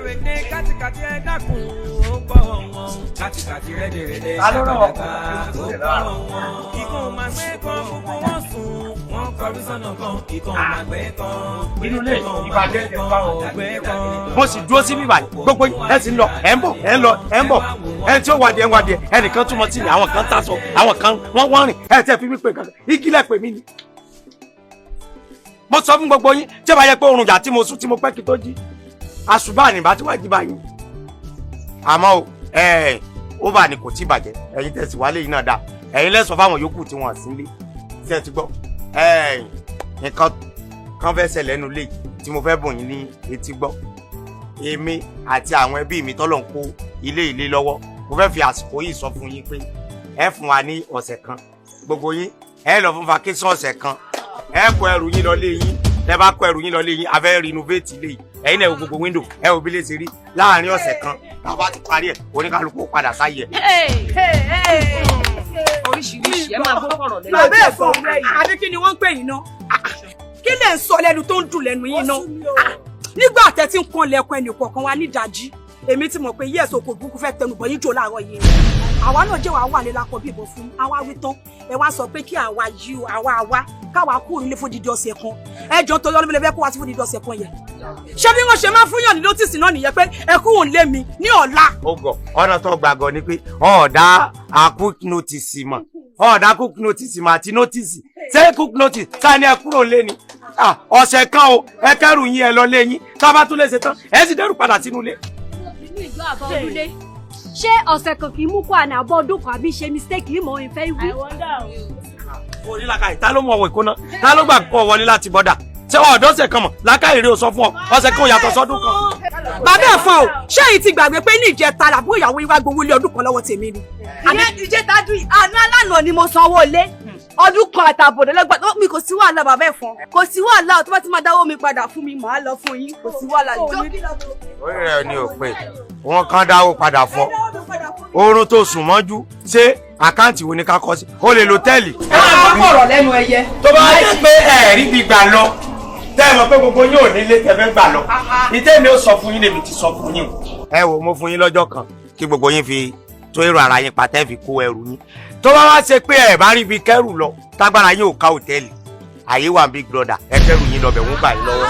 rédèrèdè kátìkàtì ẹ dákun ó gbọ́ wọn kátìkàtì rédèrèdè ṣàkàdàkà ó gbọ́ wọn kíkún máa gbé kan gbogbo wọn sùn wọn kọrí sọ́nà kan kíkún máa gbé kan inú ilé ìbàjẹ́ ti bá wọn. mo sì dúró sí bíbá gbogbo ẹ sì ń lọ ẹ ń bọ̀ ẹ ń lọ ẹ ń bọ̀ ẹ tí ó wádìí ẹ ń wádìí ẹnìkan túmọ̀ sí mi àwọn kan tásọ àwọn kan wọ́n wọ́n rìn ẹ tẹ́ fi mí pè kankan igi lẹ́ pè mí ni. mo sọ fún gbogbo yín tí ó bá yẹ pé oorun jà tí mo sùn tí mo pẹ́ kí tó jí àṣùbà ní bá tí wàá jí báyìí. àmọ́ ó bá ní kò tí bàjẹ́ ẹ̀yin tẹ̀sí wálé yìí náà dáa ẹ̀yin lẹ́sọ̀ fáwọn yòókù tí wọ́n sí lé tí ẹ ti gbọ́ nǹkan kan fẹ́ ṣẹlẹ̀ nínú ilé tí mo fẹ́ bùn yín ní etí gbọ́ èmi àti àwọn ẹbí mi tọ́lọ̀ ń kó ilé lọ́wọ́ mo fẹ́ fi àsìkò yìí sọ fún yín pé ẹ fún wa ní ọ̀sẹ̀ kan gbogbo yín ẹ lọ fún vacation ọ̀sẹ̀ kan ẹ kó ẹrù yín lọ lé yín ẹ bá kó ẹrù yín lọ lé yín a fẹ́ renovate ilé yìí ẹ̀yin náà wo gbogbo window ẹ wo bí lè ṣe rí láàrin ọ̀sẹ̀ kan tá a bá ti parí ẹ̀ oníkálukú padà sáyé ẹ̀. oríṣiríṣi ẹ máa gbọ́ fọ̀rọ̀ lẹ́nu. bàbá ẹ̀ fọ àbí kí ni wọ́n ń pè yín náà kí lè ń sọ lẹ́nu tó ń dùn lẹ́nu yín náà nígbà tẹ́ tí ń kan lẹ́kùn ẹnì kọ̀ọ̀kan wa nídàájí èmi ti mọ̀ pé yí ẹ̀sọ́ kò burúkú fẹ́ tẹnu bọ̀ yín jò láàárọ̀ yìí àwa náà jẹ́ wàá wà ní lápọ̀ bí ìbọn fún àwa wí tán ẹ wá sọ pé kí àwa yí o àwa káwa kú nílé fún dídí ọ̀sẹ̀ kan ẹ jọ torí ọlọ́mọdé fẹ́ kó wá sí fún dídí ọ̀sẹ̀ kan yẹn ṣé bí wọ́n ṣe máa fún yàn ní nọ́tìsì náà nìyẹn pé ẹ kú òun lé mi ní ọ̀la. ó gọ ọ̀nà tó gbàgọ́ ni pé ọ̀ọ́dà quick notice mọ̀ ọ̀ọ́dà quick notice mọ̀ àti notice ṣé quick notice sáà ni ẹ kúrò lé ni ọ̀sẹ̀ kan o ẹ kẹ́rù yín ẹ lọ lé yín tá a bá tún lè ṣe tán ẹ sì dẹ́rù padà sínú ilé. nínú ìjọ àbọ̀ ọdún dé ṣé ọ̀sẹ̀ kan kì í mú kó àná àbọ̀ ọdún kan àbí ṣe mistake yìí mọ̀ ìfẹ́ ìwú. orí làkàyè ta ló mọ ọwọ́ ìkóná ta ló gbà kọ́ wọlé láti bọ́dà ṣé ọ̀dọ́sẹ̀ kan mọ̀ làkàyè rè ó sọ fún ọ ọ̀sẹ̀ kan yàtọ̀ sọ́dún kan. bàbá ẹ̀ fọ́n o ṣé èyí ti gbàgbé pé ní ìjẹta àbúrò ìyàwó yín wá gbowó ilé ọdún kan lọ́wọ́ tèmi ni. ìjẹta dùn àná alánà ni mo sanwó ilé ọdún kan àtàbọ̀dọ̀ lọ́gbà mi kò sí wàhálà bàbá ẹ̀ fọ́n kò sí wàhálà tó bá ti máa dáwọ́ mi padà fún mi màá lọ fún yín kò sí wàhálà. orí rẹ ni ò pé wọn kàn dáwọ́ padà fọ oorun tó sùn mọ́jú ṣé àkáǹtì wo ni ká kọ sí o lè lo tẹ́ẹ̀lì. ẹ máa gbọ́ ọ̀rọ̀ lẹ́nu ẹyẹ. tó bá yẹ pé ẹ̀rí bí gbà lọ tẹ́ ẹ mọ̀ pé gbogbo yín ò nílé tẹ́ fẹ́ gbà lọ ìtẹ́mi ó sọ fún yín lèmi ti sọ fún yín. ẹ wo mo fún yín lọ́jọ́ kan kí gbogbo yín fi tó èrò ara yín pàtẹ́ fi kó ẹrù yín tó bá wá ṣe pé ẹ bá rí ibi kẹrù lọ tágbára yín ò ká hòtẹ́ẹ̀lì àyè wà Big Brother ẹ kẹrù yín lọ bẹ̀ wọ́n gbà yín lọ́wọ́.